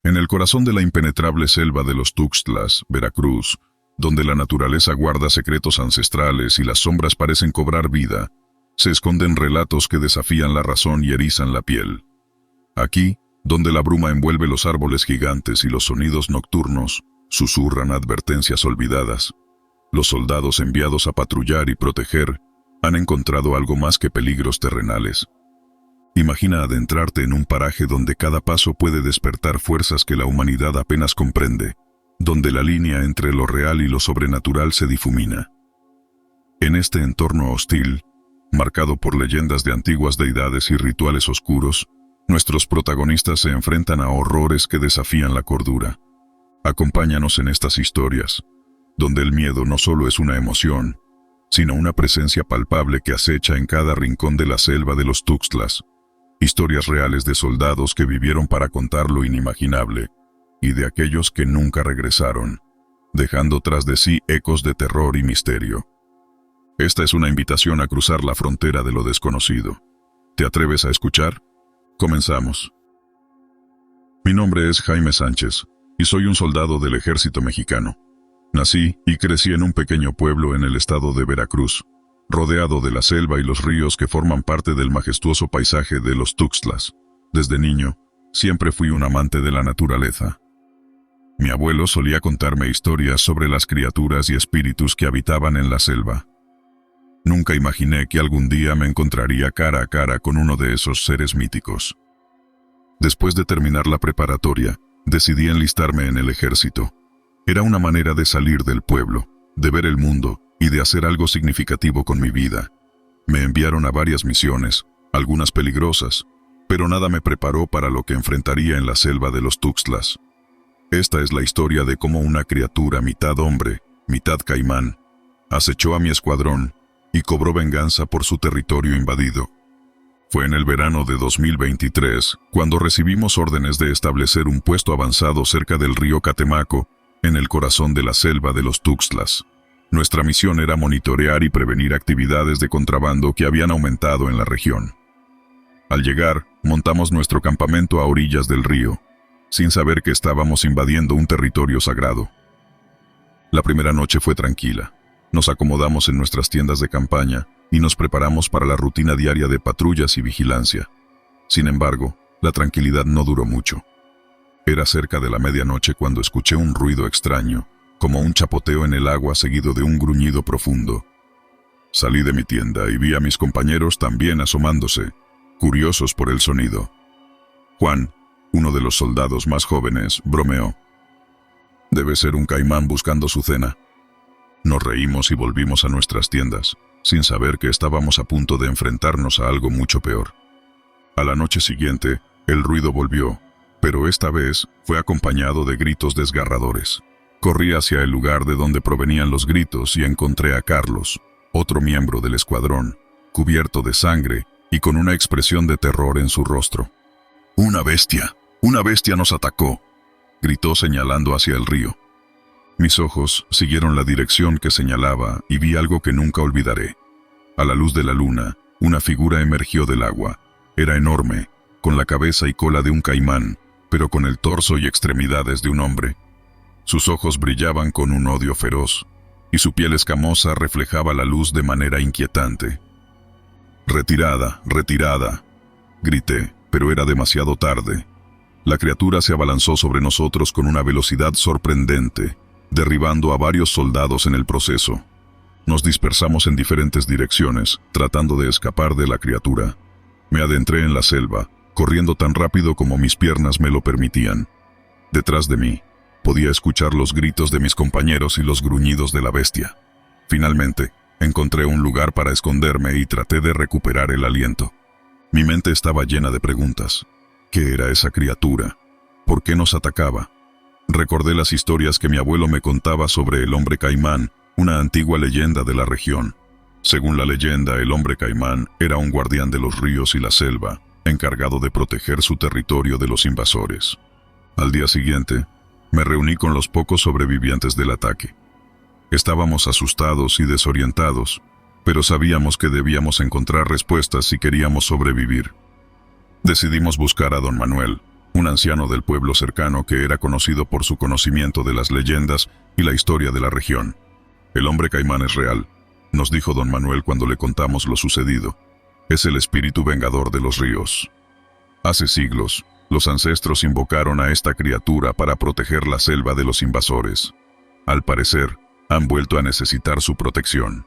En el corazón de la impenetrable selva de los Tuxtlas, Veracruz, donde la naturaleza guarda secretos ancestrales y las sombras parecen cobrar vida, se esconden relatos que desafían la razón y erizan la piel. Aquí, donde la bruma envuelve los árboles gigantes y los sonidos nocturnos susurran advertencias olvidadas, los soldados enviados a patrullar y proteger han encontrado algo más que peligros terrenales. Imagina adentrarte en un paraje donde cada paso puede despertar fuerzas que la humanidad apenas comprende, donde la línea entre lo real y lo sobrenatural se difumina. En este entorno hostil, marcado por leyendas de antiguas deidades y rituales oscuros, nuestros protagonistas se enfrentan a horrores que desafían la cordura. Acompáñanos en estas historias, donde el miedo no solo es una emoción, sino una presencia palpable que acecha en cada rincón de la selva de los Tuxtlas. Historias reales de soldados que vivieron para contar lo inimaginable, y de aquellos que nunca regresaron, dejando tras de sí ecos de terror y misterio. Esta es una invitación a cruzar la frontera de lo desconocido. ¿Te atreves a escuchar? Comenzamos. Mi nombre es Jaime Sánchez, y soy un soldado del ejército mexicano. Nací y crecí en un pequeño pueblo en el estado de Veracruz, rodeado de la selva y los ríos que forman parte del majestuoso paisaje de los Tuxtlas. Desde niño, siempre fui un amante de la naturaleza. Mi abuelo solía contarme historias sobre las criaturas y espíritus que habitaban en la selva. Nunca imaginé que algún día me encontraría cara a cara con uno de esos seres míticos. Después de terminar la preparatoria, decidí enlistarme en el ejército. Era una manera de salir del pueblo, de ver el mundo y de hacer algo significativo con mi vida. Me enviaron a varias misiones, algunas peligrosas, pero nada me preparó para lo que enfrentaría en la selva de los Tuxtlas. Esta es la historia de cómo una criatura mitad hombre, mitad caimán, acechó a mi escuadrón y cobró venganza por su territorio invadido. Fue en el verano de 2023 cuando recibimos órdenes de establecer un puesto avanzado cerca del río Catemaco, en el corazón de la selva de los Tuxtlas. Nuestra misión era monitorear y prevenir actividades de contrabando que habían aumentado en la región. Al llegar, montamos nuestro campamento a orillas del río, sin saber que estábamos invadiendo un territorio sagrado. La primera noche fue tranquila. Nos acomodamos en nuestras tiendas de campaña y nos preparamos para la rutina diaria de patrullas y vigilancia. Sin embargo, la tranquilidad no duró mucho. Era cerca de la medianoche cuando escuché un ruido extraño, como un chapoteo en el agua seguido de un gruñido profundo. Salí de mi tienda y vi a mis compañeros también asomándose, curiosos por el sonido. Juan, uno de los soldados más jóvenes, bromeó: «Debe ser un caimán buscando su cena». Nos reímos y volvimos a nuestras tiendas, sin saber que estábamos a punto de enfrentarnos a algo mucho peor. A la noche siguiente, el ruido volvió, pero esta vez fue acompañado de gritos desgarradores. Corrí hacia el lugar de donde provenían los gritos y encontré a Carlos, otro miembro del escuadrón, cubierto de sangre y con una expresión de terror en su rostro. «¡Una bestia! ¡Una bestia nos atacó!», gritó señalando hacia el río. Mis ojos siguieron la dirección que señalaba y vi algo que nunca olvidaré. A la luz de la luna, una figura emergió del agua. Era enorme, con la cabeza y cola de un caimán, pero con el torso y extremidades de un hombre. Sus ojos brillaban con un odio feroz, y su piel escamosa reflejaba la luz de manera inquietante. «¡Retirada! ¡Retirada!», grité, pero era demasiado tarde. La criatura se abalanzó sobre nosotros con una velocidad sorprendente, derribando a varios soldados en el proceso. Nos dispersamos en diferentes direcciones, tratando de escapar de la criatura. Me adentré en la selva, corriendo tan rápido como mis piernas me lo permitían. Detrás de mí, podía escuchar los gritos de mis compañeros y los gruñidos de la bestia. Finalmente, encontré un lugar para esconderme y traté de recuperar el aliento. Mi mente estaba llena de preguntas. ¿Qué era esa criatura? ¿Por qué nos atacaba? Recordé las historias que mi abuelo me contaba sobre el hombre caimán, una antigua leyenda de la región. Según la leyenda, el hombre caimán era un guardián de los ríos y la selva, encargado de proteger su territorio de los invasores. Al día siguiente, me reuní con los pocos sobrevivientes del ataque. Estábamos asustados y desorientados, pero sabíamos que debíamos encontrar respuestas si queríamos sobrevivir. Decidimos buscar a don Manuel, un anciano del pueblo cercano que era conocido por su conocimiento de las leyendas y la historia de la región. El hombre caimán es real, nos dijo don Manuel cuando le contamos lo sucedido. Es el espíritu vengador de los ríos. Hace siglos, los ancestros invocaron a esta criatura para proteger la selva de los invasores. Al parecer, han vuelto a necesitar su protección.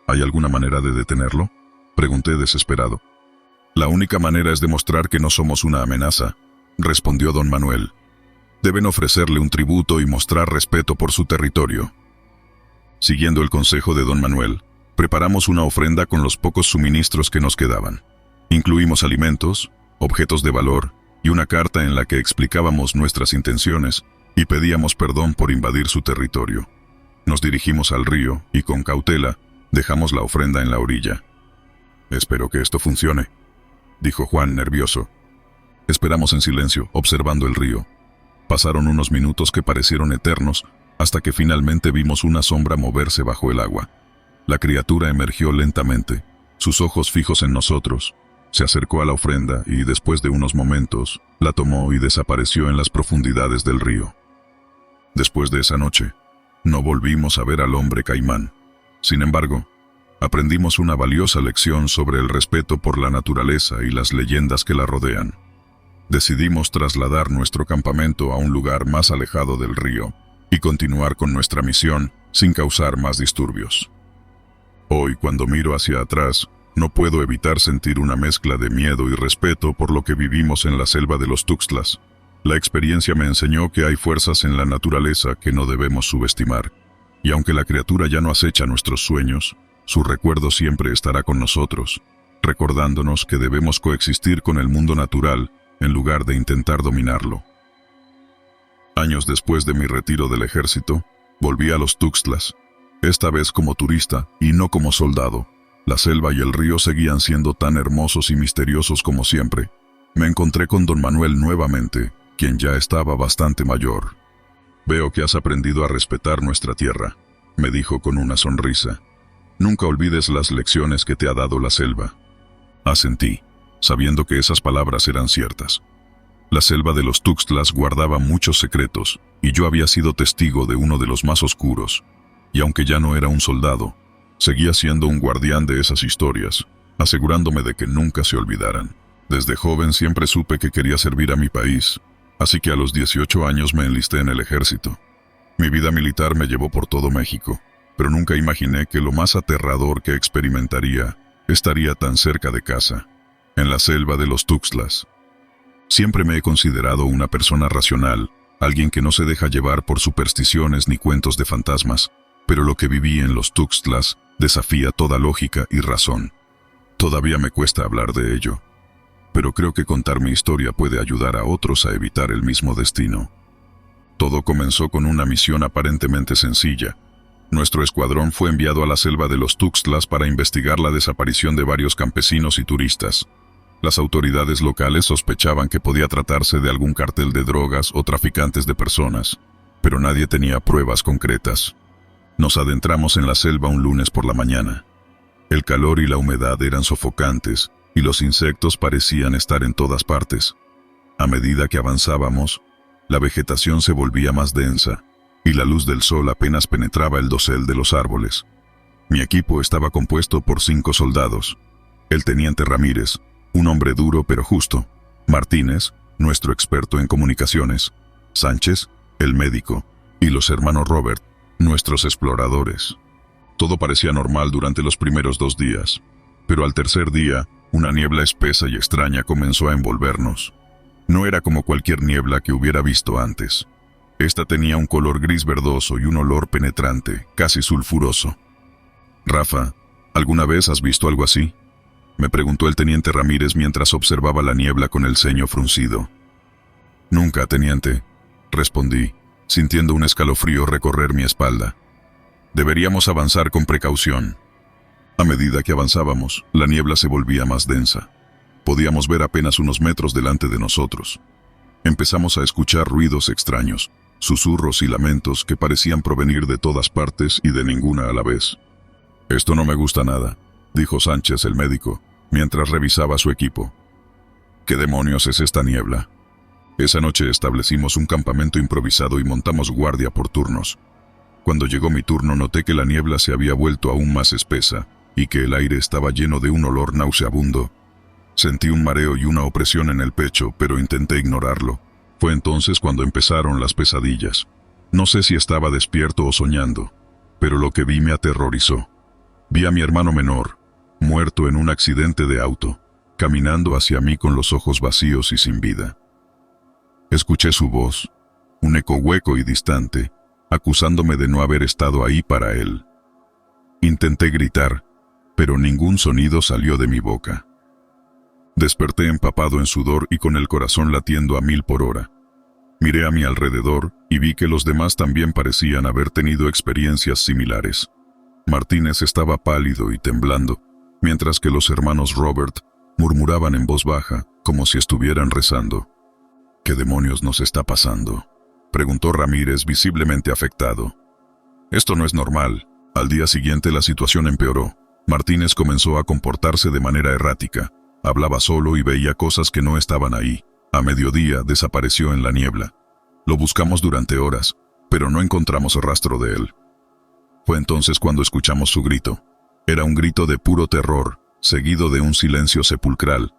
¿Hay alguna manera de detenerlo?, pregunté desesperado. La única manera es demostrar que no somos una amenaza, respondió don Manuel. Deben ofrecerle un tributo y mostrar respeto por su territorio. Siguiendo el consejo de don Manuel, preparamos una ofrenda con los pocos suministros que nos quedaban. Incluimos alimentos, objetos de valor y una carta en la que explicábamos nuestras intenciones y pedíamos perdón por invadir su territorio. Nos dirigimos al río y con cautela dejamos la ofrenda en la orilla. «Espero que esto funcione», dijo Juan nervioso. Esperamos en silencio, observando el río. Pasaron unos minutos que parecieron eternos, hasta que finalmente vimos una sombra moverse bajo el agua. La criatura emergió lentamente, sus ojos fijos en nosotros. Se acercó a la ofrenda y, después de unos momentos, la tomó y desapareció en las profundidades del río. Después de esa noche, no volvimos a ver al hombre caimán. Sin embargo, aprendimos una valiosa lección sobre el respeto por la naturaleza y las leyendas que la rodean. Decidimos trasladar nuestro campamento a un lugar más alejado del río y continuar con nuestra misión sin causar más disturbios. Hoy, cuando miro hacia atrás, no puedo evitar sentir una mezcla de miedo y respeto por lo que vivimos en la selva de los Tuxtlas. La experiencia me enseñó que hay fuerzas en la naturaleza que no debemos subestimar, y aunque la criatura ya no acecha nuestros sueños, su recuerdo siempre estará con nosotros, recordándonos que debemos coexistir con el mundo natural en lugar de intentar dominarlo. Años después de mi retiro del ejército, volví a los Tuxtlas, esta vez como turista y no como soldado. La selva y el río seguían siendo tan hermosos y misteriosos como siempre. Me encontré con don Manuel nuevamente, quien ya estaba bastante mayor. «Veo que has aprendido a respetar nuestra tierra», me dijo con una sonrisa. «Nunca olvides las lecciones que te ha dado la selva». Asentí, sabiendo que esas palabras eran ciertas. La selva de los Tuxtlas guardaba muchos secretos, y yo había sido testigo de uno de los más oscuros. Y aunque ya no era un soldado, seguía siendo un guardián de esas historias, asegurándome de que nunca se olvidaran. Desde joven siempre supe que quería servir a mi país, así que a los 18 años me enlisté en el ejército. Mi vida militar me llevó por todo México, pero nunca imaginé que lo más aterrador que experimentaría estaría tan cerca de casa, en la selva de los Tuxtlas. Siempre me he considerado una persona racional, alguien que no se deja llevar por supersticiones ni cuentos de fantasmas, pero lo que viví en los Tuxtlas desafía toda lógica y razón. Todavía me cuesta hablar de ello, pero creo que contar mi historia puede ayudar a otros a evitar el mismo destino. Todo comenzó con una misión aparentemente sencilla. Nuestro escuadrón fue enviado a la selva de los Tuxtlas para investigar la desaparición de varios campesinos y turistas. Las autoridades locales sospechaban que podía tratarse de algún cartel de drogas o traficantes de personas, pero nadie tenía pruebas concretas. Nos adentramos en la selva un lunes por la mañana. El calor y la humedad eran sofocantes, y los insectos parecían estar en todas partes. A medida que avanzábamos, la vegetación se volvía más densa, y la luz del sol apenas penetraba el dosel de los árboles. Mi equipo estaba compuesto por 5 soldados. El teniente Ramírez, un hombre duro pero justo; Martínez, nuestro experto en comunicaciones; Sánchez, el médico; y los hermanos Robert, nuestros exploradores. Todo parecía normal durante los primeros 2 días, pero al tercer día, una niebla espesa y extraña comenzó a envolvernos. No era como cualquier niebla que hubiera visto antes. Esta tenía un color gris verdoso y un olor penetrante, casi sulfuroso. «Rafa, ¿alguna vez has visto algo así?», me preguntó el teniente Ramírez mientras observaba la niebla con el ceño fruncido. «Nunca, teniente», respondí, sintiendo un escalofrío recorrer mi espalda. «Deberíamos avanzar con precaución». A medida que avanzábamos, la niebla se volvía más densa. Podíamos ver apenas unos metros delante de nosotros. Empezamos a escuchar ruidos extraños, susurros y lamentos que parecían provenir de todas partes y de ninguna a la vez. «Esto no me gusta nada», dijo Sánchez, el médico, mientras revisaba su equipo. «¿Qué demonios es esta niebla?», Esa noche establecimos un campamento improvisado y montamos guardia por turnos. Cuando llegó mi turno noté que la niebla se había vuelto aún más espesa y que el aire estaba lleno de un olor nauseabundo. Sentí un mareo y una opresión en el pecho, pero intenté ignorarlo. Fue entonces cuando empezaron las pesadillas. No sé si estaba despierto o soñando, pero lo que vi me aterrorizó. Vi a mi hermano menor, muerto en un accidente de auto, caminando hacia mí con los ojos vacíos y sin vida. Escuché su voz, un eco hueco y distante, acusándome de no haber estado ahí para él. Intenté gritar, pero ningún sonido salió de mi boca. Desperté empapado en sudor y con el corazón latiendo a 1000 por hora. Miré a mi alrededor y vi que los demás también parecían haber tenido experiencias similares. Martínez estaba pálido y temblando, mientras que los hermanos Robert murmuraban en voz baja, como si estuvieran rezando. ¿Qué demonios nos está pasando?, preguntó Ramírez, visiblemente afectado. Esto no es normal. Al día siguiente la situación empeoró. Martínez comenzó a comportarse de manera errática. Hablaba solo y veía cosas que no estaban ahí. A mediodía desapareció en la niebla. Lo buscamos durante horas, pero no encontramos rastro de él. Fue entonces cuando escuchamos su grito. Era un grito de puro terror, seguido de un silencio sepulcral.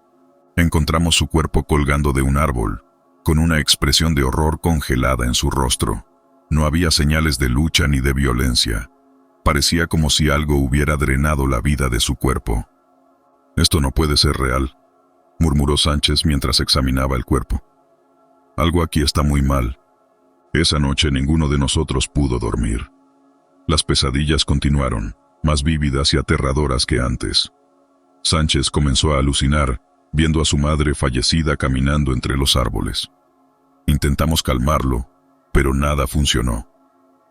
Encontramos su cuerpo colgando de un árbol, con una expresión de horror congelada en su rostro. No había señales de lucha ni de violencia. Parecía como si algo hubiera drenado la vida de su cuerpo. «Esto no puede ser real», murmuró Sánchez mientras examinaba el cuerpo. «Algo aquí está muy mal». Esa noche ninguno de nosotros pudo dormir. Las pesadillas continuaron, más vívidas y aterradoras que antes. Sánchez comenzó a alucinar, viendo a su madre fallecida caminando entre los árboles. Intentamos calmarlo, pero nada funcionó.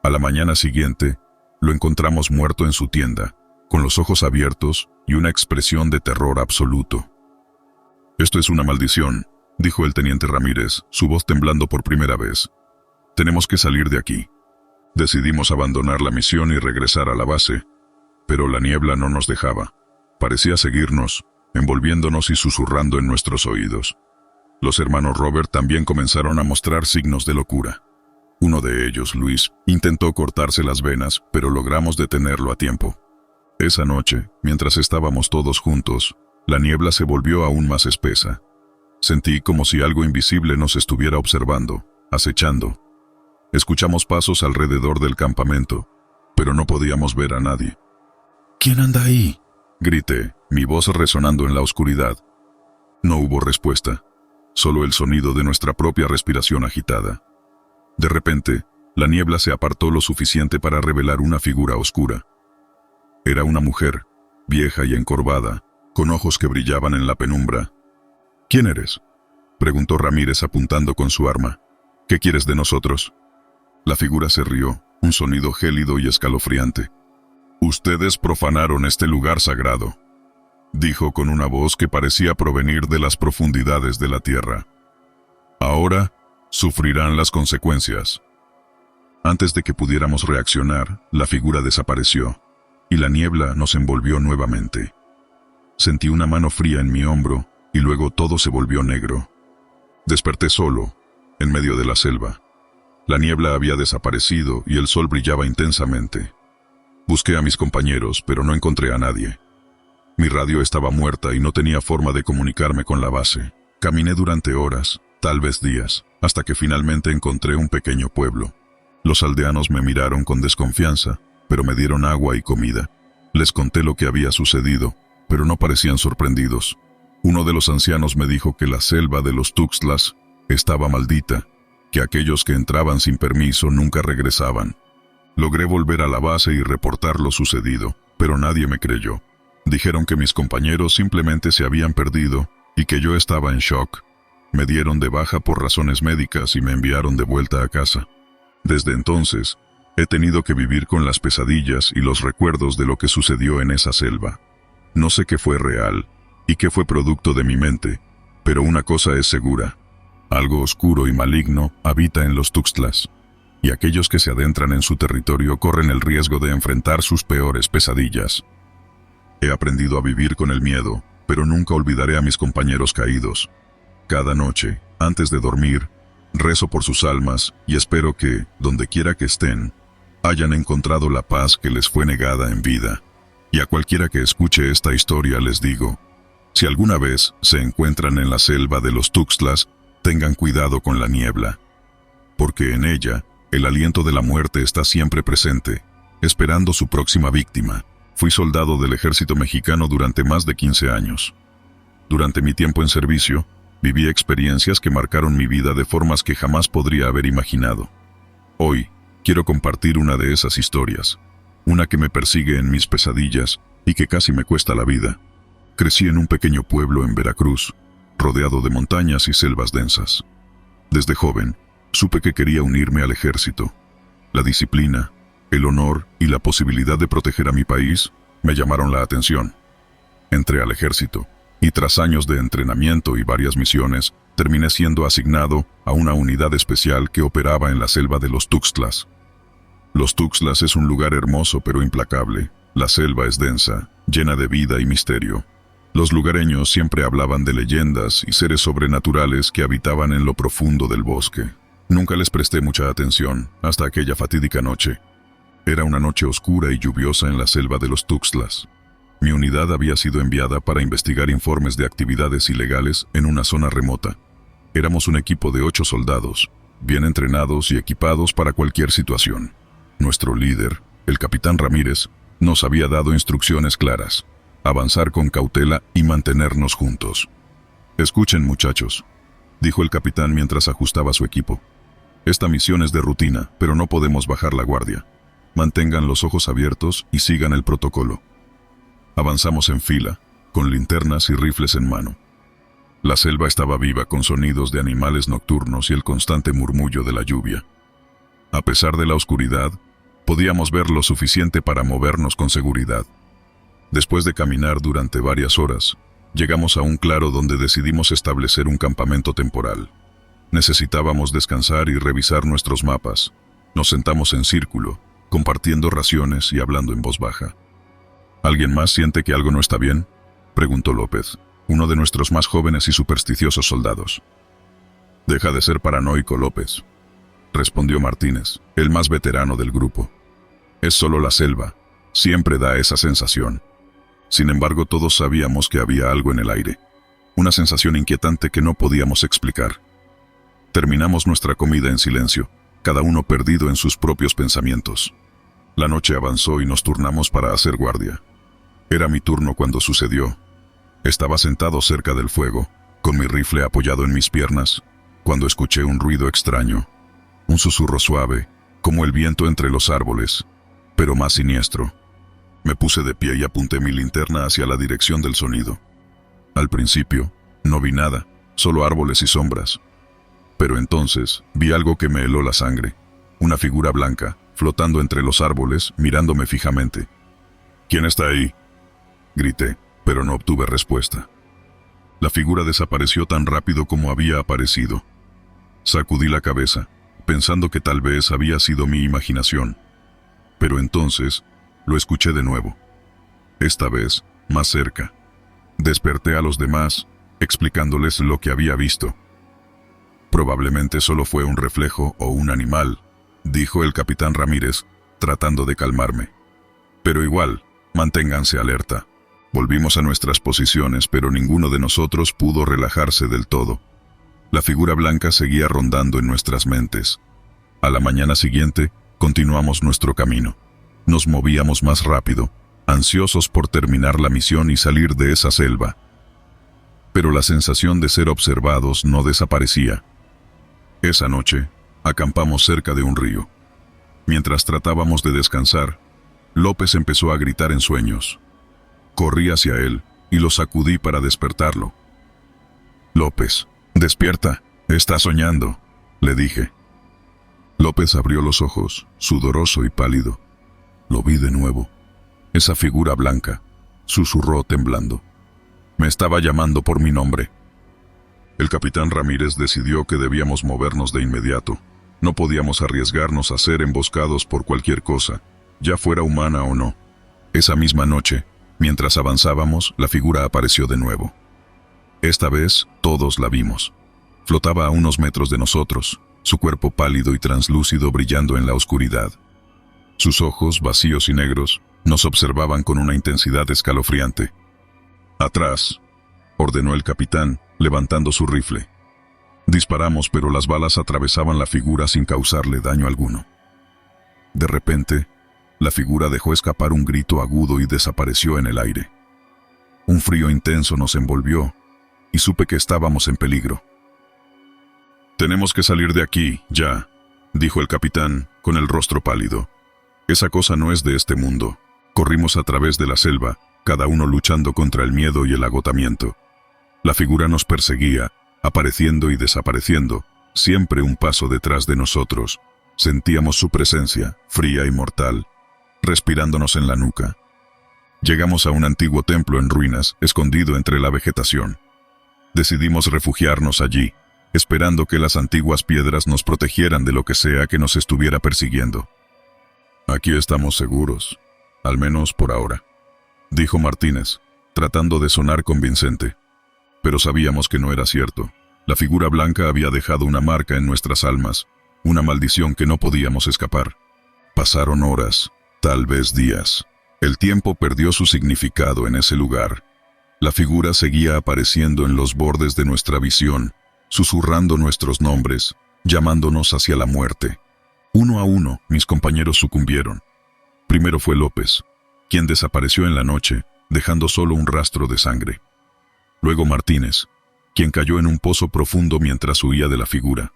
A la mañana siguiente, lo encontramos muerto en su tienda, con los ojos abiertos y una expresión de terror absoluto. «Esto es una maldición», dijo el teniente Ramírez, su voz temblando por primera vez. «Tenemos que salir de aquí». Decidimos abandonar la misión y regresar a la base, pero la niebla no nos dejaba. Parecía seguirnos, envolviéndonos y susurrando en nuestros oídos. Los hermanos Robert también comenzaron a mostrar signos de locura. Uno de ellos, Luis, intentó cortarse las venas, pero logramos detenerlo a tiempo. Esa noche, mientras estábamos todos juntos, la niebla se volvió aún más espesa. Sentí como si algo invisible nos estuviera observando, acechando. Escuchamos pasos alrededor del campamento, pero no podíamos ver a nadie. «¿Quién anda ahí?», grité, mi voz resonando en la oscuridad. No hubo respuesta, solo el sonido de nuestra propia respiración agitada. De repente, la niebla se apartó lo suficiente para revelar una figura oscura. Era una mujer, vieja y encorvada, con ojos que brillaban en la penumbra. «¿Quién eres?», preguntó Ramírez apuntando con su arma. «¿Qué quieres de nosotros?». La figura se rió, un sonido gélido y escalofriante. «Ustedes profanaron este lugar sagrado», dijo con una voz que parecía provenir de las profundidades de la tierra. «Ahora sufrirán las consecuencias». Antes de que pudiéramos reaccionar, la figura desapareció, y la niebla nos envolvió nuevamente. Sentí una mano fría en mi hombro, y luego todo se volvió negro. Desperté solo, en medio de la selva. La niebla había desaparecido y el sol brillaba intensamente. Busqué a mis compañeros, pero no encontré a nadie. Mi radio estaba muerta y no tenía forma de comunicarme con la base. Caminé durante horas, tal vez días, hasta que finalmente encontré un pequeño pueblo. Los aldeanos me miraron con desconfianza, pero me dieron agua y comida. Les conté lo que había sucedido, pero no parecían sorprendidos. Uno de los ancianos me dijo que la selva de los Tuxtlas estaba maldita, que aquellos que entraban sin permiso nunca regresaban. Logré volver a la base y reportar lo sucedido, pero nadie me creyó. Dijeron que mis compañeros simplemente se habían perdido y que yo estaba en shock. Me dieron de baja por razones médicas y me enviaron de vuelta a casa. Desde entonces, he tenido que vivir con las pesadillas y los recuerdos de lo que sucedió en esa selva. No sé qué fue real y qué fue producto de mi mente, pero una cosa es segura. Algo oscuro y maligno habita en los Tuxtlas, y aquellos que se adentran en su territorio corren el riesgo de enfrentar sus peores pesadillas. He aprendido a vivir con el miedo, pero nunca olvidaré a mis compañeros caídos. Cada noche, antes de dormir, Rezo por sus almas y espero que, donde quiera que estén, hayan encontrado la paz que les fue negada en vida. Y a cualquiera que escuche esta historia les digo, si alguna vez se encuentran en la selva de los Tuxtlas, tengan cuidado con la niebla, porque en ella el aliento de la muerte está siempre presente, esperando su próxima víctima. Fui soldado del ejército mexicano durante más de 15 años. Durante mi tiempo en servicio, viví experiencias que marcaron mi vida de formas que jamás podría haber imaginado. Hoy, quiero compartir una de esas historias, una que me persigue en mis pesadillas y que casi me cuesta la vida. Crecí en un pequeño pueblo en Veracruz, rodeado de montañas y selvas densas. Desde joven, supe que quería unirme al ejército. La disciplina, el honor y la posibilidad de proteger a mi país me llamaron la atención. Entré al ejército, y tras años de entrenamiento y varias misiones, terminé siendo asignado a una unidad especial que operaba en la selva de los Tuxtlas. Los Tuxtlas es un lugar hermoso pero implacable. La selva es densa, llena de vida y misterio. Los lugareños siempre hablaban de leyendas y seres sobrenaturales que habitaban en lo profundo del bosque. Nunca les presté mucha atención hasta aquella fatídica noche. Era una noche oscura y lluviosa en la selva de los Tuxtlas. Mi unidad había sido enviada para investigar informes de actividades ilegales en una zona remota. Éramos un equipo de 8 soldados, bien entrenados y equipados para cualquier situación. Nuestro líder, el capitán Ramírez, nos había dado instrucciones claras: avanzar con cautela y mantenernos juntos. «Escuchen, muchachos», dijo el capitán mientras ajustaba su equipo. «Esta misión es de rutina, pero no podemos bajar la guardia. Mantengan los ojos abiertos y sigan el protocolo». Avanzamos en fila, con linternas y rifles en mano. La selva estaba viva con sonidos de animales nocturnos y el constante murmullo de la lluvia. A pesar de la oscuridad, podíamos ver lo suficiente para movernos con seguridad. Después de caminar durante varias horas, llegamos a un claro donde decidimos establecer un campamento temporal. Necesitábamos descansar y revisar nuestros mapas. Nos sentamos en círculo, compartiendo raciones y hablando en voz baja. «¿Alguien más siente que algo no está bien?», preguntó López, uno de nuestros más jóvenes y supersticiosos soldados. «Deja de ser paranoico, López», respondió Martínez, el más veterano del grupo. «Es solo la selva, siempre da esa sensación». Sin embargo, todos sabíamos que había algo en el aire, una sensación inquietante que no podíamos explicar. Terminamos nuestra comida en silencio, cada uno perdido en sus propios pensamientos. La noche avanzó y nos turnamos para hacer guardia. Era mi turno cuando sucedió. Estaba sentado cerca del fuego, con mi rifle apoyado en mis piernas, cuando escuché un ruido extraño, un susurro suave, como el viento entre los árboles, pero más siniestro. Me puse de pie y apunté mi linterna hacia la dirección del sonido. Al principio, no vi nada, solo árboles y sombras. Pero entonces, vi algo que me heló la sangre, una figura blanca, flotando entre los árboles, mirándome fijamente. «¿Quién está ahí?», grité, pero no obtuve respuesta. La figura desapareció tan rápido como había aparecido. Sacudí la cabeza, pensando que tal vez había sido mi imaginación. Pero entonces, lo escuché de nuevo. Esta vez, más cerca. Desperté a los demás, explicándoles lo que había visto. «Probablemente solo fue un reflejo o un animal», dijo el capitán Ramírez, tratando de calmarme. «Pero igual, manténganse alerta». Volvimos a nuestras posiciones, pero ninguno de nosotros pudo relajarse del todo. La figura blanca seguía rondando en nuestras mentes. A la mañana siguiente, continuamos nuestro camino. Nos movíamos más rápido, ansiosos por terminar la misión y salir de esa selva. Pero la sensación de ser observados no desaparecía. Esa noche, acampamos cerca de un río. Mientras tratábamos de descansar, López empezó a gritar en sueños. Corrí hacia él y lo sacudí para despertarlo. «López, despierta, está soñando», le dije. López abrió los ojos, sudoroso y pálido. Lo vi de nuevo. Esa figura blanca, susurró temblando. Me estaba llamando por mi nombre. El capitán Ramírez decidió que debíamos movernos de inmediato. No podíamos arriesgarnos a ser emboscados por cualquier cosa, ya fuera humana o no. Esa misma noche, mientras avanzábamos, la figura apareció de nuevo. Esta vez, todos la vimos. Flotaba a unos metros de nosotros, su cuerpo pálido y translúcido brillando en la oscuridad. Sus ojos, vacíos y negros, nos observaban con una intensidad escalofriante. «Atrás», ordenó el capitán, levantando su rifle. Disparamos, pero las balas atravesaban la figura sin causarle daño alguno. De repente, la figura dejó escapar un grito agudo y desapareció en el aire. Un frío intenso nos envolvió, y supe que estábamos en peligro. «Tenemos que salir de aquí, ya», dijo el capitán, con el rostro pálido. «Esa cosa no es de este mundo». Corrimos a través de la selva, cada uno luchando contra el miedo y el agotamiento. La figura nos perseguía, apareciendo y desapareciendo, siempre un paso detrás de nosotros. Sentíamos su presencia, fría y mortal, respirándonos en la nuca. Llegamos a un antiguo templo en ruinas, escondido entre la vegetación. Decidimos refugiarnos allí, esperando que las antiguas piedras nos protegieran de lo que sea que nos estuviera persiguiendo. «Aquí estamos seguros, al menos por ahora», dijo Martínez, tratando de sonar convincente. Pero sabíamos que no era cierto. La figura blanca había dejado una marca en nuestras almas, una maldición que no podíamos escapar. Pasaron horas, tal vez días. El tiempo perdió su significado en ese lugar. La figura seguía apareciendo en los bordes de nuestra visión, susurrando nuestros nombres, llamándonos hacia la muerte. Uno a uno, mis compañeros sucumbieron. Primero fue López, quien desapareció en la noche, dejando solo un rastro de sangre. Luego Martínez, quien cayó en un pozo profundo mientras huía de la figura.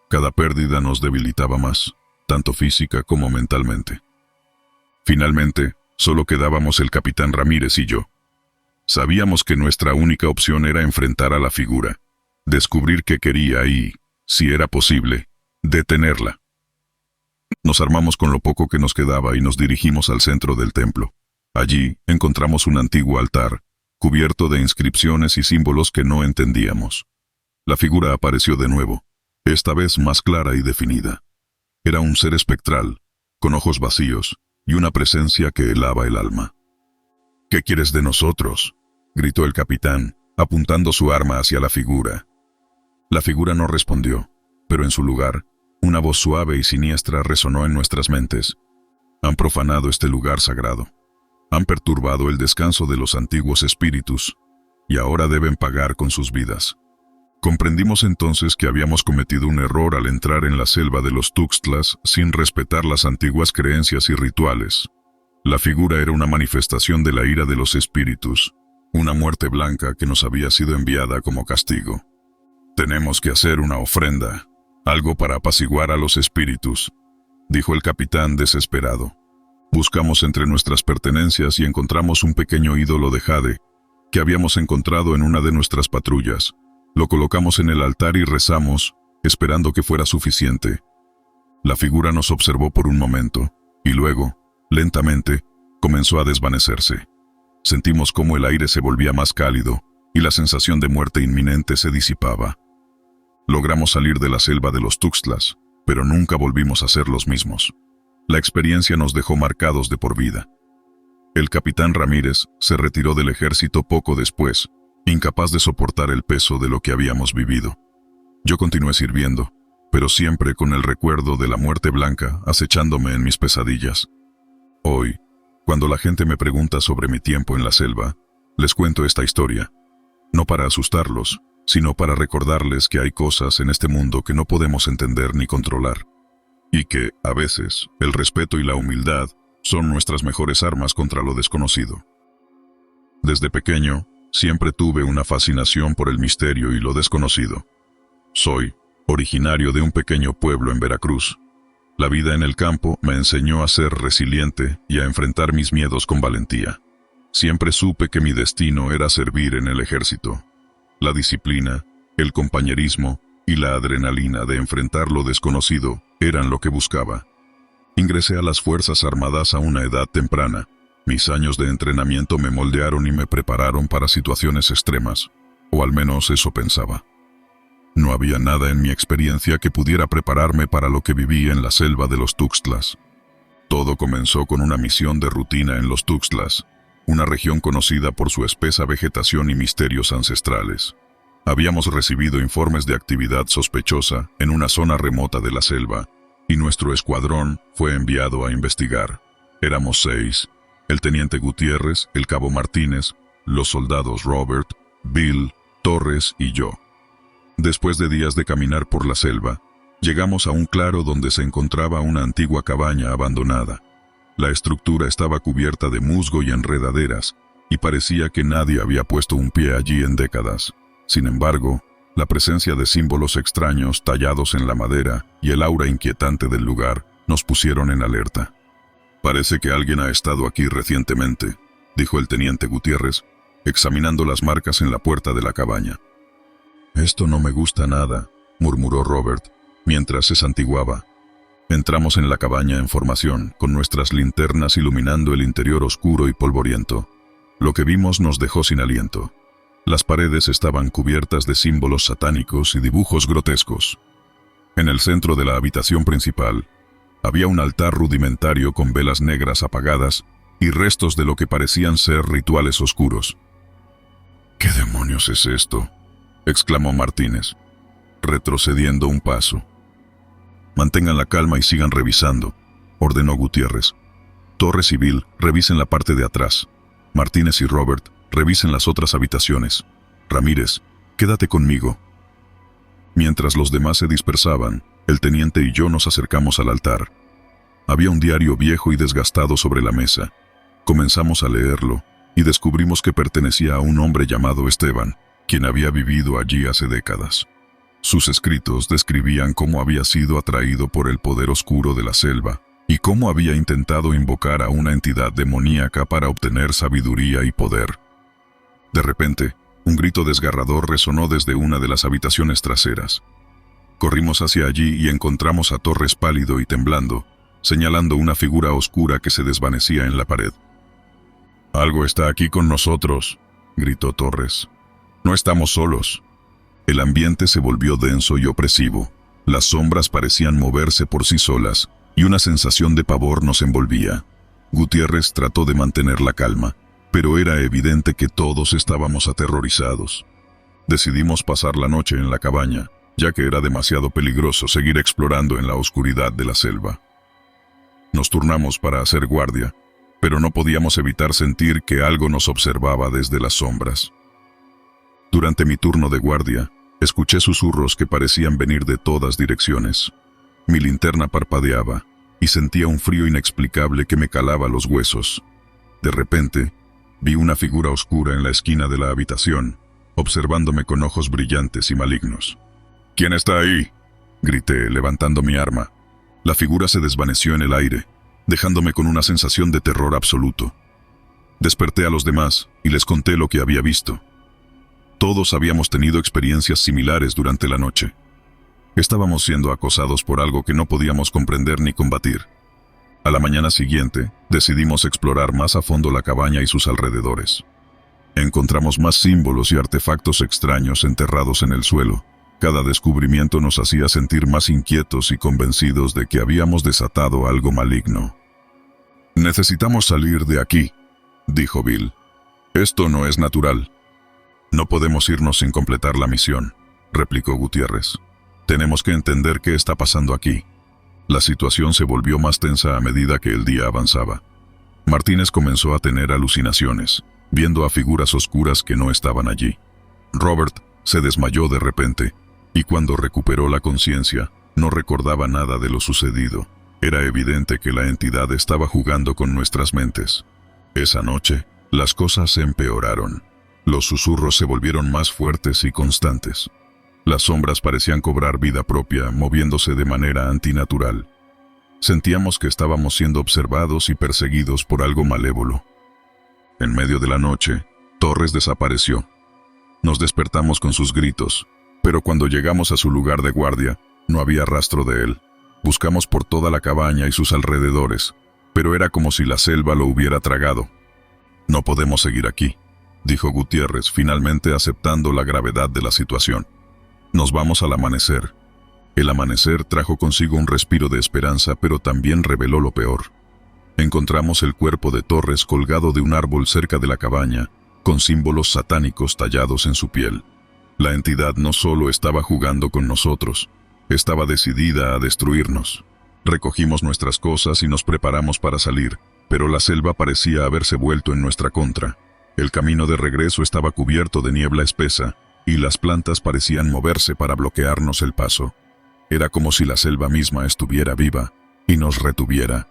Cada pérdida nos debilitaba más, tanto física como mentalmente. Finalmente, solo quedábamos el capitán Ramírez y yo. Sabíamos que nuestra única opción era enfrentar a la figura, descubrir qué quería y, si era posible, detenerla. Nos armamos con lo poco que nos quedaba y nos dirigimos al centro del templo. Allí encontramos un antiguo altar, cubierto de inscripciones y símbolos que no entendíamos. La figura apareció de nuevo, esta vez más clara y definida. Era un ser espectral, con ojos vacíos y una presencia que helaba el alma. «¿Qué quieres de nosotros?», gritó el capitán, apuntando su arma hacia la figura. La figura no respondió, pero en su lugar, una voz suave y siniestra resonó en nuestras mentes. «Han profanado este lugar sagrado. Han perturbado el descanso de los antiguos espíritus, y ahora deben pagar con sus vidas». Comprendimos entonces que habíamos cometido un error al entrar en la selva de los Tuxtlas sin respetar las antiguas creencias y rituales. La figura era una manifestación de la ira de los espíritus, una muerte blanca que nos había sido enviada como castigo. «Tenemos que hacer una ofrenda, algo para apaciguar a los espíritus», dijo el capitán desesperado. Buscamos entre nuestras pertenencias y encontramos un pequeño ídolo de jade que habíamos encontrado en una de nuestras patrullas. Lo colocamos en el altar y rezamos, esperando que fuera suficiente. La figura nos observó por un momento, y luego, lentamente, comenzó a desvanecerse. Sentimos cómo el aire se volvía más cálido, y la sensación de muerte inminente se disipaba. Logramos salir de la selva de los Tuxtlas, pero nunca volvimos a ser los mismos. La experiencia nos dejó marcados de por vida. El capitán Ramírez se retiró del ejército poco después, incapaz de soportar el peso de lo que habíamos vivido. Yo continué sirviendo, pero siempre con el recuerdo de la muerte blanca acechándome en mis pesadillas. Hoy, cuando la gente me pregunta sobre mi tiempo en la selva, les cuento esta historia, no para asustarlos, sino para recordarles que hay cosas en este mundo que no podemos entender ni controlar, y que, a veces, el respeto y la humildad son nuestras mejores armas contra lo desconocido. Desde pequeño, siempre tuve una fascinación por el misterio y lo desconocido. Soy originario de un pequeño pueblo en Veracruz. La vida en el campo me enseñó a ser resiliente y a enfrentar mis miedos con valentía. Siempre supe que mi destino era servir en el ejército. La disciplina, el compañerismo y la adrenalina de enfrentar lo desconocido eran lo que buscaba. Ingresé a las Fuerzas Armadas a una edad temprana. Mis años de entrenamiento me moldearon y me prepararon para situaciones extremas, o al menos eso pensaba. No había nada en mi experiencia que pudiera prepararme para lo que viví en la selva de los Tuxtlas. Todo comenzó con una misión de rutina en los Tuxtlas, una región conocida por su espesa vegetación y misterios ancestrales. Habíamos recibido informes de actividad sospechosa en una zona remota de la selva, y nuestro escuadrón fue enviado a investigar. Éramos 6, el teniente Gutiérrez, el cabo Martínez, los soldados Robert, Bill, Torres y yo. Después de días de caminar por la selva, llegamos a un claro donde se encontraba una antigua cabaña abandonada. La estructura estaba cubierta de musgo y enredaderas, y parecía que nadie había puesto un pie allí en décadas. Sin embargo, la presencia de símbolos extraños tallados en la madera y el aura inquietante del lugar nos pusieron en alerta. «Parece que alguien ha estado aquí recientemente», dijo el teniente Gutiérrez, examinando las marcas en la puerta de la cabaña. «Esto no me gusta nada», murmuró Robert, mientras se santiguaba. Entramos en la cabaña en formación, con nuestras linternas iluminando el interior oscuro y polvoriento. Lo que vimos nos dejó sin aliento. Las paredes estaban cubiertas de símbolos satánicos y dibujos grotescos. En el centro de la habitación principal, había un altar rudimentario con velas negras apagadas y restos de lo que parecían ser rituales oscuros. «¿Qué demonios es esto?», exclamó Martínez, retrocediendo un paso. «Mantengan la calma y sigan revisando», ordenó Gutiérrez. «Torres y Bill, revisen la parte de atrás. Martínez y Robert, revisen las otras habitaciones. Ramírez, quédate conmigo». Mientras los demás se dispersaban, el teniente y yo nos acercamos al altar. Había un diario viejo y desgastado sobre la mesa. Comenzamos a leerlo y descubrimos que pertenecía a un hombre llamado Esteban, quien había vivido allí hace décadas. Sus escritos describían cómo había sido atraído por el poder oscuro de la selva y cómo había intentado invocar a una entidad demoníaca para obtener sabiduría y poder. De repente, un grito desgarrador resonó desde una de las habitaciones traseras. Corrimos hacia allí y encontramos a Torres pálido y temblando, señalando una figura oscura que se desvanecía en la pared. «Algo está aquí con nosotros», gritó Torres. «No estamos solos». El ambiente se volvió denso y opresivo. Las sombras parecían moverse por sí solas, y una sensación de pavor nos envolvía. Gutiérrez trató de mantener la calma, pero era evidente que todos estábamos aterrorizados. Decidimos pasar la noche en la cabaña, ya que era demasiado peligroso seguir explorando en la oscuridad de la selva. Nos turnamos para hacer guardia, pero no podíamos evitar sentir que algo nos observaba desde las sombras. Durante mi turno de guardia, escuché susurros que parecían venir de todas direcciones. Mi linterna parpadeaba y sentía un frío inexplicable que me calaba los huesos. De repente, vi una figura oscura en la esquina de la habitación, observándome con ojos brillantes y malignos. «¿Quién está ahí?», grité, levantando mi arma. La figura se desvaneció en el aire, dejándome con una sensación de terror absoluto. Desperté a los demás y les conté lo que había visto. Todos habíamos tenido experiencias similares durante la noche. Estábamos siendo acosados por algo que no podíamos comprender ni combatir. A la mañana siguiente, decidimos explorar más a fondo la cabaña y sus alrededores. Encontramos más símbolos y artefactos extraños enterrados en el suelo. Cada descubrimiento nos hacía sentir más inquietos y convencidos de que habíamos desatado algo maligno. «Necesitamos salir de aquí», dijo Bill. «Esto no es natural». «No podemos irnos sin completar la misión», replicó Gutiérrez. «Tenemos que entender qué está pasando aquí». La situación se volvió más tensa a medida que el día avanzaba. Martínez comenzó a tener alucinaciones, viendo a figuras oscuras que no estaban allí. Robert se desmayó de repente, y cuando recuperó la conciencia, no recordaba nada de lo sucedido. Era evidente que la entidad estaba jugando con nuestras mentes. Esa noche, las cosas se empeoraron. Los susurros se volvieron más fuertes y constantes. Las sombras parecían cobrar vida propia, moviéndose de manera antinatural. Sentíamos que estábamos siendo observados y perseguidos por algo malévolo. En medio de la noche, Torres desapareció. Nos despertamos con sus gritos, pero cuando llegamos a su lugar de guardia, no había rastro de él. Buscamos por toda la cabaña y sus alrededores, pero era como si la selva lo hubiera tragado. «No podemos seguir aquí», dijo Gutiérrez, finalmente aceptando la gravedad de la situación. «Nos vamos al amanecer». El amanecer trajo consigo un respiro de esperanza, pero también reveló lo peor. Encontramos el cuerpo de Torres colgado de un árbol cerca de la cabaña, con símbolos satánicos tallados en su piel. La entidad no solo estaba jugando con nosotros, estaba decidida a destruirnos. Recogimos nuestras cosas y nos preparamos para salir, pero la selva parecía haberse vuelto en nuestra contra. El camino de regreso estaba cubierto de niebla espesa, y las plantas parecían moverse para bloquearnos el paso. Era como si la selva misma estuviera viva y nos retuviera.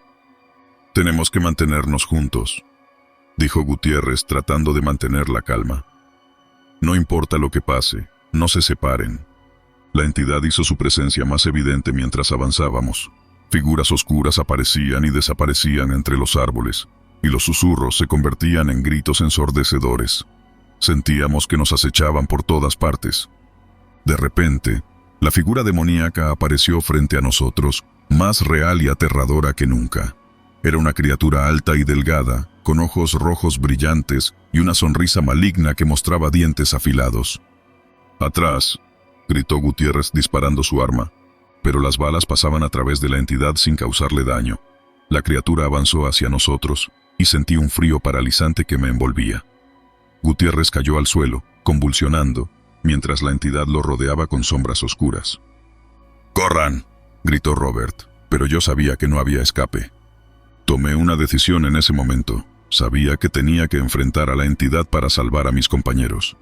«Tenemos que mantenernos juntos», dijo Gutiérrez tratando de mantener la calma. «No importa lo que pase, no se separen». La entidad hizo su presencia más evidente mientras avanzábamos. Figuras oscuras aparecían y desaparecían entre los árboles, y los susurros se convertían en gritos ensordecedores. Sentíamos que nos acechaban por todas partes. De repente, la figura demoníaca apareció frente a nosotros, más real y aterradora que nunca. Era una criatura alta y delgada, con ojos rojos brillantes y una sonrisa maligna que mostraba dientes afilados. «¡Atrás!», gritó Gutiérrez disparando su arma, pero las balas pasaban a través de la entidad sin causarle daño. La criatura avanzó hacia nosotros y sentí un frío paralizante que me envolvía. Gutiérrez cayó al suelo, convulsionando, mientras la entidad lo rodeaba con sombras oscuras. «¡Corran!», gritó Robert, pero yo sabía que no había escape. Tomé una decisión en ese momento. Sabía que tenía que enfrentar a la entidad para salvar a mis compañeros.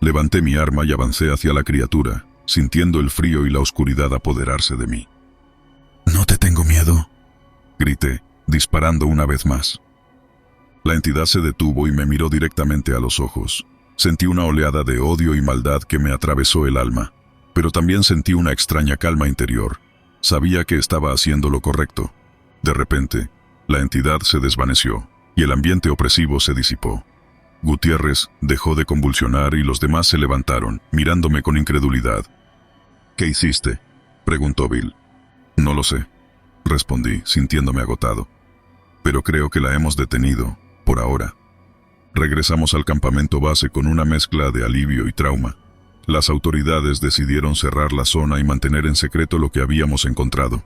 Levanté mi arma y avancé hacia la criatura, sintiendo el frío y la oscuridad apoderarse de mí. «No te tengo miedo», grité, disparando una vez más. La entidad se detuvo y me miró directamente a los ojos. Sentí una oleada de odio y maldad que me atravesó el alma, pero también sentí una extraña calma interior. Sabía que estaba haciendo lo correcto. De repente, la entidad se desvaneció y el ambiente opresivo se disipó. Gutiérrez dejó de convulsionar y los demás se levantaron, mirándome con incredulidad. «¿Qué hiciste?», preguntó Bill. «No lo sé», respondí, sintiéndome agotado. «Pero creo que la hemos detenido, por ahora». Regresamos al campamento base con una mezcla de alivio y trauma. Las autoridades decidieron cerrar la zona y mantener en secreto lo que habíamos encontrado.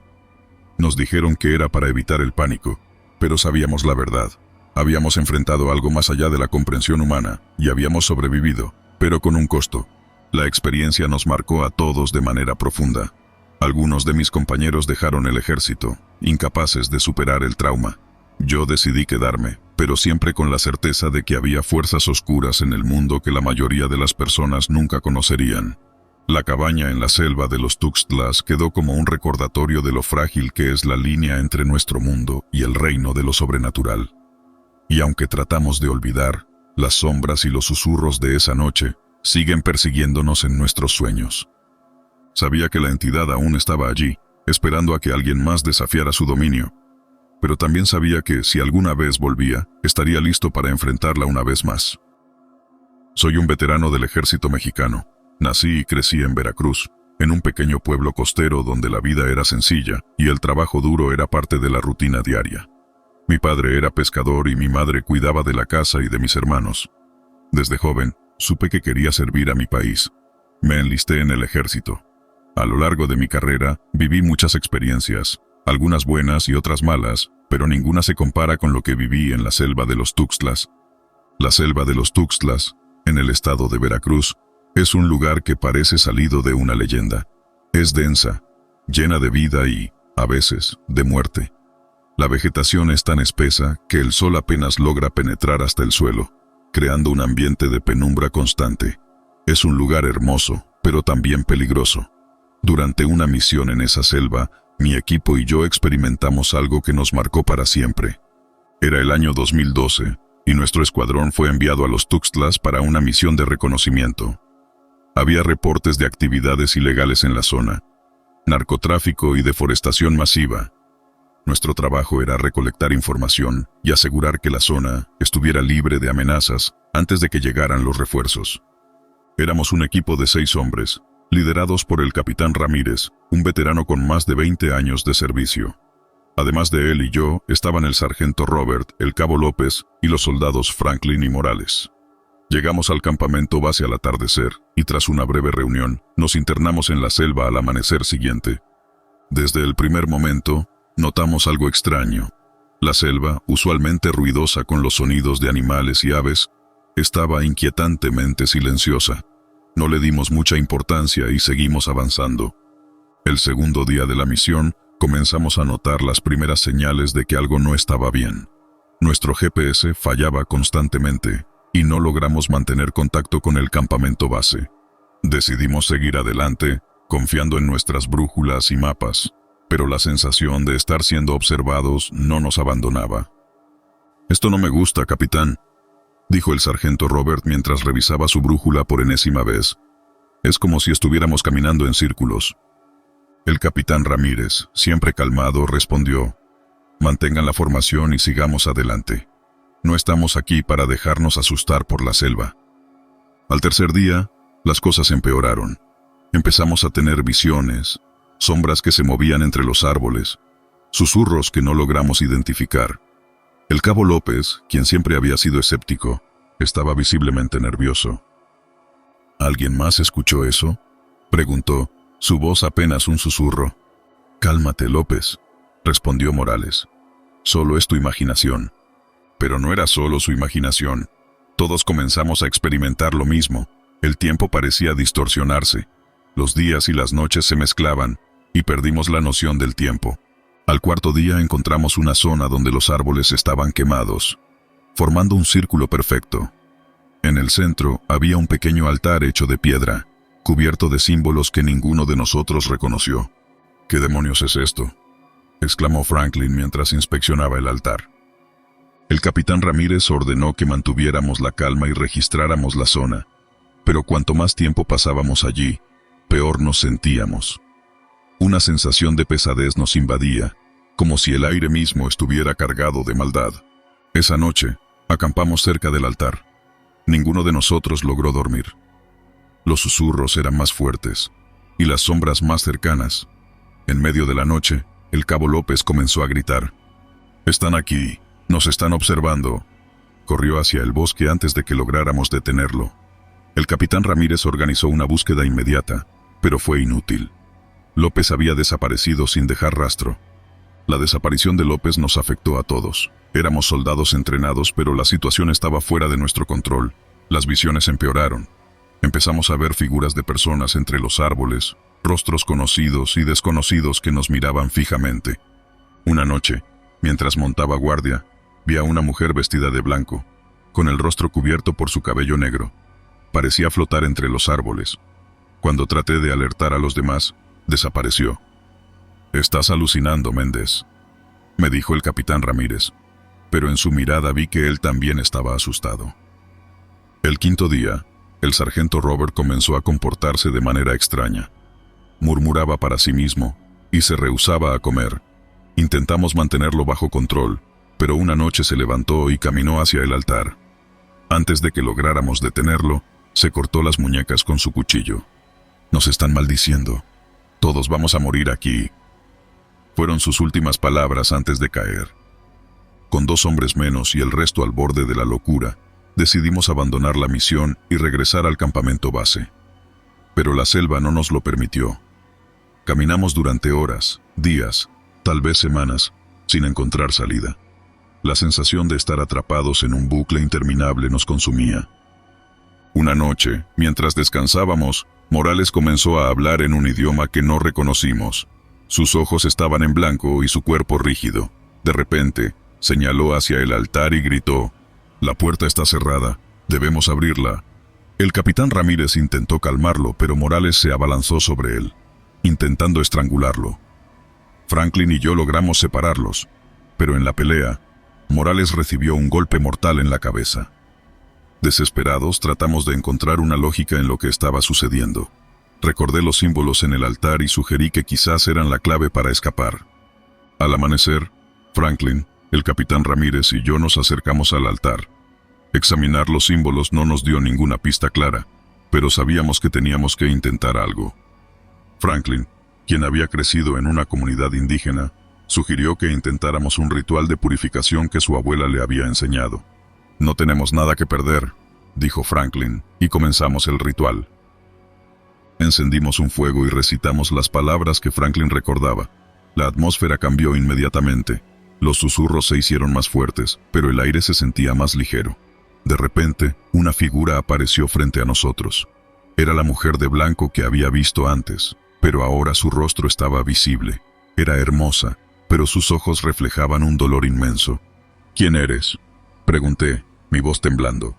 Nos dijeron que era para evitar el pánico, pero sabíamos la verdad. Habíamos enfrentado algo más allá de la comprensión humana y habíamos sobrevivido, pero con un costo. La experiencia nos marcó a todos de manera profunda. Algunos de mis compañeros dejaron el ejército, incapaces de superar el trauma. Yo decidí quedarme, pero siempre con la certeza de que había fuerzas oscuras en el mundo que la mayoría de las personas nunca conocerían. La cabaña en la selva de los Tuxtlas quedó como un recordatorio de lo frágil que es la línea entre nuestro mundo y el reino de lo sobrenatural. Y aunque tratamos de olvidar, las sombras y los susurros de esa noche siguen persiguiéndonos en nuestros sueños. Sabía que la entidad aún estaba allí, esperando a que alguien más desafiara su dominio. Pero también sabía que, si alguna vez volvía, estaría listo para enfrentarla una vez más. Soy un veterano del ejército mexicano. Nací y crecí en Veracruz, en un pequeño pueblo costero donde la vida era sencilla y el trabajo duro era parte de la rutina diaria. Mi padre era pescador y mi madre cuidaba de la casa y de mis hermanos. Desde joven, supe que quería servir a mi país. Me enlisté en el ejército. A lo largo de mi carrera, viví muchas experiencias, algunas buenas y otras malas, pero ninguna se compara con lo que viví en la selva de los Tuxtlas. La selva de los Tuxtlas, en el estado de Veracruz, es un lugar que parece salido de una leyenda. Es densa, llena de vida y, a veces, de muerte. La vegetación es tan espesa que el sol apenas logra penetrar hasta el suelo, creando un ambiente de penumbra constante. Es un lugar hermoso, pero también peligroso. Durante una misión en esa selva, mi equipo y yo experimentamos algo que nos marcó para siempre. Era el año 2012, y nuestro escuadrón fue enviado a los Tuxtlas para una misión de reconocimiento. Había reportes de actividades ilegales en la zona, narcotráfico y deforestación masiva. Nuestro trabajo era recolectar información y asegurar que la zona estuviera libre de amenazas antes de que llegaran los refuerzos. Éramos un equipo de 6 hombres, liderados por el capitán Ramírez, un veterano con más de 20 años de servicio. Además de él y yo, estaban el sargento Robert, el cabo López y los soldados Franklin y Morales. Llegamos al campamento base al atardecer y tras una breve reunión, nos internamos en la selva al amanecer siguiente. Desde el primer momento, notamos algo extraño. La selva, usualmente ruidosa con los sonidos de animales y aves, estaba inquietantemente silenciosa. No le dimos mucha importancia y seguimos avanzando. El segundo día de la misión, comenzamos a notar las primeras señales de que algo no estaba bien. Nuestro GPS fallaba constantemente y no logramos mantener contacto con el campamento base. Decidimos seguir adelante, confiando en nuestras brújulas y mapas, pero la sensación de estar siendo observados no nos abandonaba. «Esto no me gusta, capitán», dijo el sargento Robert mientras revisaba su brújula por enésima vez. «Es como si estuviéramos caminando en círculos». El capitán Ramírez, siempre calmado, respondió: «Mantengan la formación y sigamos adelante. No estamos aquí para dejarnos asustar por la selva». Al tercer día, las cosas empeoraron. Empezamos a tener visiones, sombras que se movían entre los árboles, susurros que no logramos identificar. El cabo López, quien siempre había sido escéptico, estaba visiblemente nervioso. «¿Alguien más escuchó eso?», preguntó, su voz apenas un susurro. «Cálmate, López», respondió Morales. «Solo es tu imaginación». Pero no era solo su imaginación. Todos comenzamos a experimentar lo mismo. El tiempo parecía distorsionarse. Los días y las noches se mezclaban, y perdimos la noción del tiempo. Al cuarto día encontramos una zona donde los árboles estaban quemados, formando un círculo perfecto. En el centro había un pequeño altar hecho de piedra, cubierto de símbolos que ninguno de nosotros reconoció. «¿Qué demonios es esto?», exclamó Franklin mientras inspeccionaba el altar. El capitán Ramírez ordenó que mantuviéramos la calma y registráramos la zona, pero cuanto más tiempo pasábamos allí, peor nos sentíamos. Una sensación de pesadez nos invadía, como si el aire mismo estuviera cargado de maldad. Esa noche, acampamos cerca del altar. Ninguno de nosotros logró dormir. Los susurros eran más fuertes, y las sombras más cercanas. En medio de la noche, el cabo López comenzó a gritar: «Están aquí, nos están observando». Corrió hacia el bosque antes de que lográramos detenerlo. El capitán Ramírez organizó una búsqueda inmediata, pero fue inútil. López había desaparecido sin dejar rastro. La desaparición de López nos afectó a todos. Éramos soldados entrenados, pero la situación estaba fuera de nuestro control. Las visiones empeoraron. Empezamos a ver figuras de personas entre los árboles, rostros conocidos y desconocidos que nos miraban fijamente. Una noche, mientras montaba guardia, vi a una mujer vestida de blanco, con el rostro cubierto por su cabello negro. Parecía flotar entre los árboles. Cuando traté de alertar a los demás, desapareció. «Estás alucinando, Méndez», me dijo el capitán Ramírez, pero en su mirada vi que él también estaba asustado. El quinto día, el sargento Robert comenzó a comportarse de manera extraña. Murmuraba para sí mismo y se rehusaba a comer. Intentamos mantenerlo bajo control, pero una noche se levantó y caminó hacia el altar. Antes de que lográramos detenerlo, se cortó las muñecas con su cuchillo. «Nos están maldiciendo. Todos vamos a morir aquí», fueron sus últimas palabras antes de caer. Con 2 hombres menos y el resto al borde de la locura, decidimos abandonar la misión y regresar al campamento base. Pero la selva no nos lo permitió. Caminamos durante horas, días, tal vez semanas, sin encontrar salida. La sensación de estar atrapados en un bucle interminable nos consumía. Una noche, mientras descansábamos, Morales comenzó a hablar en un idioma que no reconocimos. Sus ojos estaban en blanco y su cuerpo rígido. De repente, señaló hacia el altar y gritó: «La puerta está cerrada, debemos abrirla». El capitán Ramírez intentó calmarlo, pero Morales se abalanzó sobre él, intentando estrangularlo. Franklin y yo logramos separarlos, pero en la pelea, Morales recibió un golpe mortal en la cabeza. Desesperados, tratamos de encontrar una lógica en lo que estaba sucediendo. Recordé los símbolos en el altar y sugerí que quizás eran la clave para escapar. Al amanecer, Franklin, el capitán Ramírez y yo nos acercamos al altar. Examinar los símbolos no nos dio ninguna pista clara, pero sabíamos que teníamos que intentar algo. Franklin, quien había crecido en una comunidad indígena, sugirió que intentáramos un ritual de purificación que su abuela le había enseñado. «No tenemos nada que perder», dijo Franklin, y comenzamos el ritual. Encendimos un fuego y recitamos las palabras que Franklin recordaba. La atmósfera cambió inmediatamente. Los susurros se hicieron más fuertes, pero el aire se sentía más ligero. De repente, una figura apareció frente a nosotros. Era la mujer de blanco que había visto antes, pero ahora su rostro estaba visible. Era hermosa, pero sus ojos reflejaban un dolor inmenso. «¿Quién eres?», pregunté, mi voz temblando.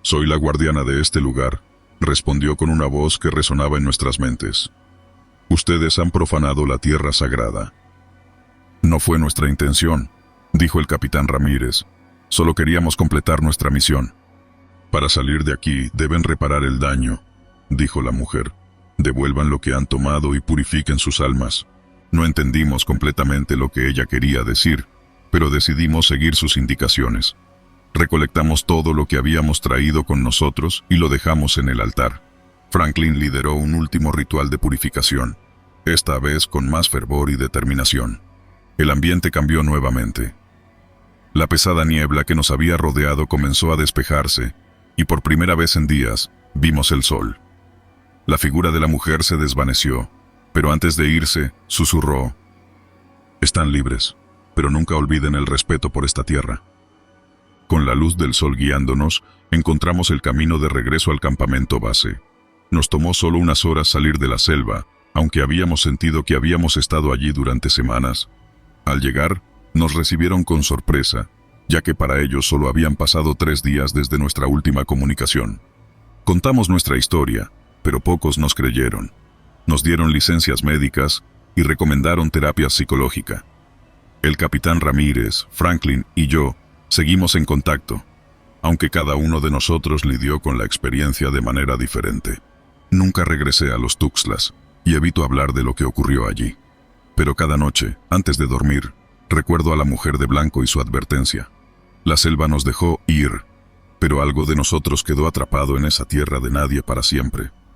«Soy la guardiana de este lugar», respondió con una voz que resonaba en nuestras mentes. «Ustedes han profanado la tierra sagrada». «No fue nuestra intención», dijo el capitán Ramírez. «Solo queríamos completar nuestra misión». «Para salir de aquí deben reparar el daño», dijo la mujer. «Devuelvan lo que han tomado y purifiquen sus almas». No entendimos completamente lo que ella quería decir, pero decidimos seguir sus indicaciones. Recolectamos todo lo que habíamos traído con nosotros y lo dejamos en el altar. Franklin lideró un último ritual de purificación, esta vez con más fervor y determinación. El ambiente cambió nuevamente. La pesada niebla que nos había rodeado comenzó a despejarse, y por primera vez en días, vimos el sol. La figura de la mujer se desvaneció, pero antes de irse, susurró: «Están libres, pero nunca olviden el respeto por esta tierra». Con la luz del sol guiándonos, encontramos el camino de regreso al campamento base. Nos tomó solo unas horas salir de la selva, aunque habíamos sentido que habíamos estado allí durante semanas. Al llegar, nos recibieron con sorpresa, ya que para ellos solo habían pasado 3 días desde nuestra última comunicación. Contamos nuestra historia, pero pocos nos creyeron. Nos dieron licencias médicas y recomendaron terapia psicológica. El capitán Ramírez, Franklin y yo seguimos en contacto, aunque cada uno de nosotros lidió con la experiencia de manera diferente. Nunca regresé a los Tuxtlas y evito hablar de lo que ocurrió allí. Pero cada noche, antes de dormir, recuerdo a la mujer de blanco y su advertencia. La selva nos dejó ir, pero algo de nosotros quedó atrapado en esa tierra de nadie para siempre.